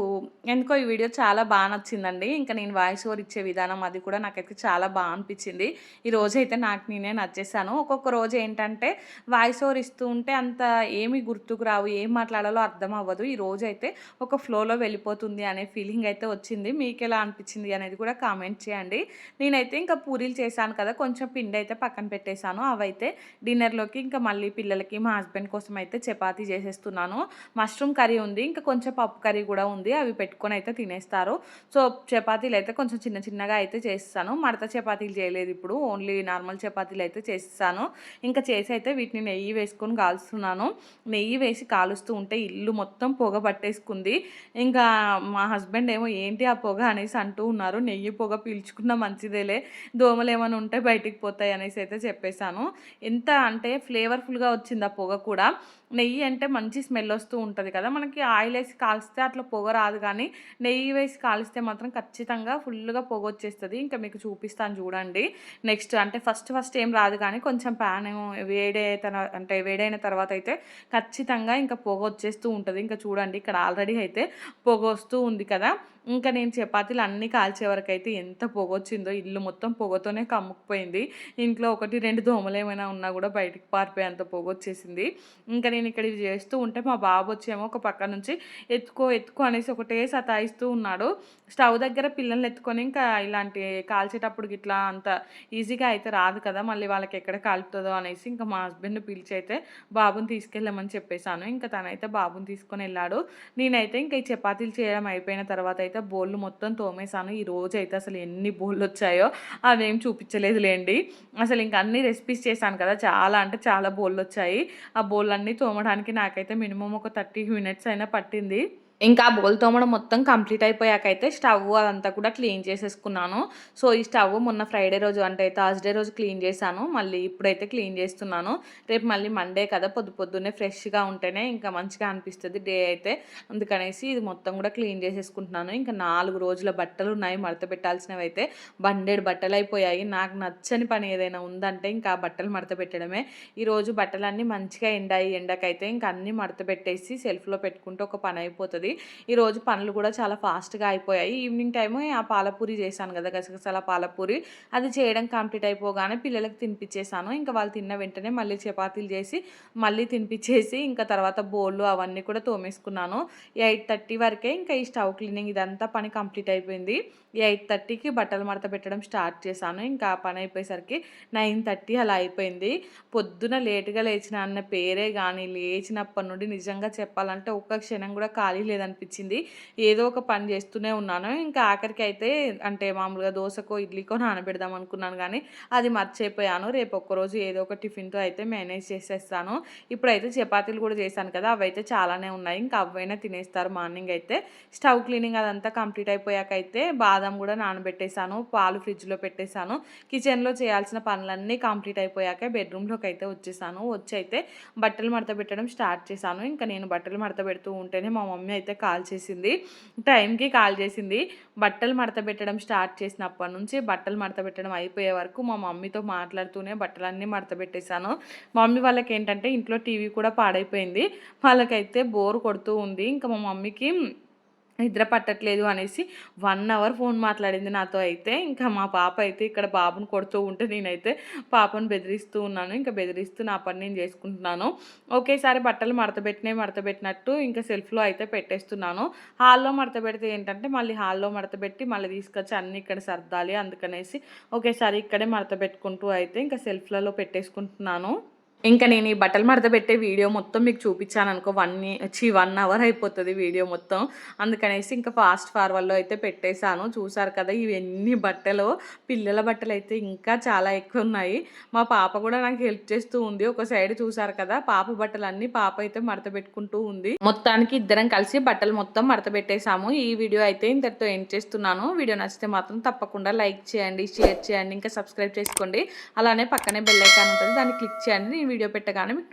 ఎందుకో ఈ వీడియో చాలా బాగా నచ్చిందండి. ఇంకా నేను వాయిస్ ఓవర్ ఇచ్చే విధానం అది కూడా నాకైతే చాలా బాగా అనిపించింది. ఈ రోజైతే నాకు నేనే నచ్చేసాను. ఒక్కొక్క రోజు ఏంటంటే వాయిస్ ఓవర్ ఇస్తూ ఉంటే అంత ఏమి గుర్తుకు రావు, ఏం మాట్లాడాలో అర్థం అవ్వదు. ఈ రోజైతే ఒక ఫ్లోలో వెళ్ళిపోతుంది అనే ఫీలింగ్ అయితే వచ్చింది. మీకు ఎలా అనిపించింది అనేది కూడా కామెంట్ చేయండి. నేనైతే ఇంకా పూరీలు చేశాను కదా, కొంచెం పిండి అయితే పక్కన పెట్టేశాను. అవైతే డిన్నర్లోకి ఇంకా మళ్ళీ పిల్లలకి మా హస్బెండ్ కోసం అయితే చపాతీ చేసేస్తున్నాను. మష్రూమ్ కర్రీ ఉంది, ఇంకా కొంచెం పప్పు కర్రీ కూడా ఉంది. అవి పెట్టుకొని అయితే తినేస్తారు. సో చపాతీలు అయితే కొంచెం చిన్న చిన్నగా అయితే చేస్తాను. మడత చపాతీలు చేయలేదు ఇప్పుడు, ఓన్లీ నార్మల్ చపాతీలు అయితే చేస్తాను. ఇంకా చేసి అయితే వీటిని నెయ్యి వేసుకొని కాలుస్తున్నాను. నెయ్యి వేసి కాలుస్తూ ఉంటే ఇల్లు మొత్తం పొగ పట్టేసుకుంది. ఇంకా మా హస్బెండ్ ఏమో ఏంటి ఆ పొగ అనేసి అంటూ ఉన్నారు. నెయ్యి పొగ పీల్చుకున్న మంచిదేలే, దోమలు ఏమైనా ఉంటే బయటికి పోతాయి అనేసి అయితే చెప్పేశాను. ఎంత అంటే ఫ్లేవర్ఫుల్గా వచ్చింది ఆ పొగ కూడా. నెయ్యి అంటే మంచి స్మెల్ వస్తూ ఉంటుంది కదా, మనకి ఆయిల్ వేసి కాల్స్తే అట్లా పొగ రాదు, కానీ నెయ్యి వేసి కాలిస్తే మాత్రం ఖచ్చితంగా ఫుల్గా పొగ వచ్చేస్తుంది. ఇంకా మీకు చూపిస్తాను చూడండి. నెక్స్ట్ అంటే ఫస్ట్ ఏం రాదు, కానీ కొంచెం ప్యాన్ వేడైన తర్వాత అయితే ఖచ్చితంగా ఇంకా పొగ వచ్చేస్తూ ఉంటుంది. ఇంకా చూడండి ఇక్కడ ఆల్రెడీ అయితే పొగ వస్తూ ఉంది కదా. ఇంకా నేను చపాతీలు అన్నీ కాల్చే వరకు అయితే ఎంత పొగ వచ్చిందో, ఇల్లు మొత్తం పొగతోనే కమ్ముకుపోయింది. ఇంట్లో 1, 2 దోమలు ఏమైనా ఉన్నా కూడా బయటికి పారిపోయేంత పొగ వచ్చేసింది. ఇంకా నేను ఇక్కడ ఇవి చేస్తూ ఉంటే మా బాబు వచ్చేమో ఒక పక్క నుంచి ఎత్తుకో అనేసి ఒకటే సతాయిస్తూ ఉన్నాడు. స్టవ్ దగ్గర పిల్లల్ని ఎత్తుకొని ఇంకా ఇలాంటి కాల్చేటప్పుడు ఇట్లా అంత ఈజీగా అయితే రాదు కదా, మళ్ళీ వాళ్ళకి ఎక్కడ కాలుతుందో అనేసి ఇంకా మా హస్బెండ్ పిలిచి అయితే బాబుని తీసుకెళ్ళమని చెప్పేశాను. ఇంకా తనైతే బాబుని తీసుకొని వెళ్ళాడు. నేనైతే ఇంకా ఈ చపాతీలు చేయడం అయిపోయిన తర్వాత అయితే బోళ్ళు మొత్తం తోమేశాను. ఈ రోజు అయితే అసలు ఎన్ని బోళ్ళు వచ్చాయో అవేం చూపించలేదులేండి. అసలు ఇంకా అన్ని రెసిపీస్ చేశాను కదా, చాలా అంటే చాలా బోళ్ళు వచ్చాయి. ఆ బోళ్ళన్నీ తోమడానికి నాకైతే మినిమం ఒక 30 మినిట్స్ అయినా పట్టింది. ఇంకా బోల్ తోమడం మొత్తం కంప్లీట్ అయిపోయాకైతే స్టవ్ అదంతా కూడా క్లీన్ చేసేసుకున్నాను. సో, ఈ స్టవ్ మొన్న ఫ్రైడే రోజు అంటే థర్స్‌డే రోజు క్లీన్ చేశాను. మళ్ళీ ఇప్పుడైతే క్లీన్ చేస్తున్నాను. రేపు మళ్ళీ మండే కదా! పొద్దున్నే ఫ్రెష్‌గా ఉంటేనే ఇంకా మంచిగా అనిపిస్తది డే అయితే. అందుకనేసి ఇది మొత్తం కూడా క్లీన్ చేసేసుకుంటున్నాను. ఇంకా 4 రోజుల బట్టలున్నాయి మడత పెట్టాల్సినవైతే. బండెడు బట్టలయిపోయాయి. నాకు నచ్చని పని ఏదైనా ఉందంటే ఇంకా బట్టలు మడత పెట్టడమే. ఈరోజు బట్టలన్నీ మంచిగా ఎండాయి. ఎండకైతే ఇంక అన్నీ మడత పెట్టేసి సెల్ఫ్‌లో పెట్టుకుంటే ఒక పని అయిపోతది. ఈరోజు పనులు కూడా చాలా ఫాస్ట్‌గా అయిపోయాయి. ఈవినింగ్ టైము ఆ పాలపూరి చేశాను కదా! గసగసాల పాలపూరి. అది చేయడం కంప్లీట్ అయిపోగానే పిల్లలకి తినిపిచ్చేసాను. ఇంకా వాళ్ళు తిన్న వెంటనే మళ్ళీ చపాతీలు చేసి, మళ్ళీ తినిపిచ్చేసి, ఇంకా తర్వాత బోళ్ళు అవన్నీ కూడా తోమేసుకున్నాను. 8:30 వరకే ఇంకా ఈ స్టవ్ క్లీనింగ్ ఇదంతా పని కంప్లీట్ అయిపోయింది. 8:30కి బట్టలు మడత పెట్టడం స్టార్ట్ చేశాను. ఇంకా ఆ పని అయిపోయేసరికి 9:30 అలా అయిపోయింది. పొద్దున లేట్‌గా లేచిన అన్న పేరే గానీ, లేచినప్పటి నుండి నిజంగా చెప్పాలంటే ఒక్క క్షణం కూడా ఖాళీ లేదనిపించింది. ఏదో ఒక పని చేస్తూనే ఉన్నాను. ఇంకా ఆఖరికైతే అంటే మామూలుగా దోసకో, ఇడ్లీకో నానబెడదాం అనుకున్నాను గానీ, అది మర్చిపోయాను. రేపు ఒక్కరోజు ఏదో ఒక టిఫిన్‌తో అయితే మేనేజ్ చేసేస్తాను. ఇప్పుడైతే చపాతీలు కూడా చేశాను కదా! అవైతే చాలానే ఉన్నాయి. ఇంకా అవైనా తినేస్తారు మార్నింగ్ అయితే. స్టవ్ క్లీనింగ్ అదంతా కంప్లీట్ అయిపోయాకైతే బాదం కూడా నానబెట్టేసాను. పాలు ఫ్రిడ్జ్‌లో పెట్టేసాను. కిచెన్‌లో చేయాల్సిన పనులన్నీ కంప్లీట్ అయిపోయాక బెడ్‌రూమ్‌లోకి అయితే వచ్చేసాను. వచ్చైతే బట్టలు మడత పెట్టడం స్టార్ట్ చేశాను. ఇంకా నేను బట్టలు మడత పెడుతూ ఉంటేనే మా మమ్మీ అయితే కాల్ చేసింది. టైంకి కాల్ చేసింది. బట్టలు మడత పెట్టడం స్టార్ట్ చేసినప్పటి నుంచి బట్టలు మడత పెట్టడం అయిపోయే వరకు మా మమ్మీతో మాట్లాడుతూనే బట్టలన్నీ మడత పెట్టేశాను. మా మమ్మీ వాళ్ళకేంటంటే ఇంట్లో టీవీ కూడా పాడైపోయింది. వాళ్ళకైతే బోర్ కొడుతూ ఉంది. ఇంకా మా మమ్మీకి నిద్ర పట్టట్లేదు అనేసి 1 అవర్ ఫోన్ మాట్లాడింది నాతో అయితే. ఇంకా మా పాప అయితే ఇక్కడ బాబుని కొడుతూ ఉంటే నేనైతే పాపను బెదిరిస్తూ ఉన్నాను. ఇంకా బెదిరిస్తూ నా పని నేను చేసుకుంటున్నాను. ఒకేసారి బట్టలు మడతబెట్టినట్టు ఇంకా సెల్ఫ్‌లో అయితే పెట్టేస్తున్నాను. హాల్‌లో మడతబెడితే ఏంటంటే మళ్ళీ హాల్‌లో మడతబెట్టి మళ్ళీ తీసుకొచ్చి అన్నీ ఇక్కడ సర్దాలి. అందుకనేసి ఒకేసారి ఇక్కడే మడతబెట్టుకుంటూ అయితే ఇంకా సెల్ఫ్‌లలో పెట్టేసుకుంటున్నాను. ఇంకా నేను ఈ బట్టలు మడత పెట్టే వీడియో మొత్తం మీకు చూపించాననుకో 1 అవర్ అయిపోతది వీడియో మొత్తం. అందుకనేసి ఇంకా ఫాస్ట్ ఫార్వర్డ్‌లో అయితే పెట్టేశాను. చూసారు కదా! ఇవెన్ని బట్టలో పిల్లల బట్టలైతే ఇంకా చాలా ఎక్కువున్నాయి. మా పాప కూడా నాకు హెల్ప్ చేస్తూ ఉంది. ఒక సైడ్ చూసారు కదా! పాప బట్టలన్నీ పాప అయితే మడత పెట్టుకుంటూ ఉంది. మొత్తానికి ఇద్దరం కలిసి బట్టలు మొత్తం మడత పెట్టేసాము. ఈ వీడియో అయితే ఇంతటితో ఎండ్ చేస్తున్నాను. వీడియో నచ్చితే మాత్రం తప్పకుండా లైక్ చేయండి, షేర్ చేయండి, ఇంకా సబ్స్క్రైబ్ చేసుకోండి. అలానే పక్కనే బెల్ ఐకాన్ ఉంటుంది. దాన్ని క్లిక్ చేయండి. నేను వీడియో పెట్టగానే మీకు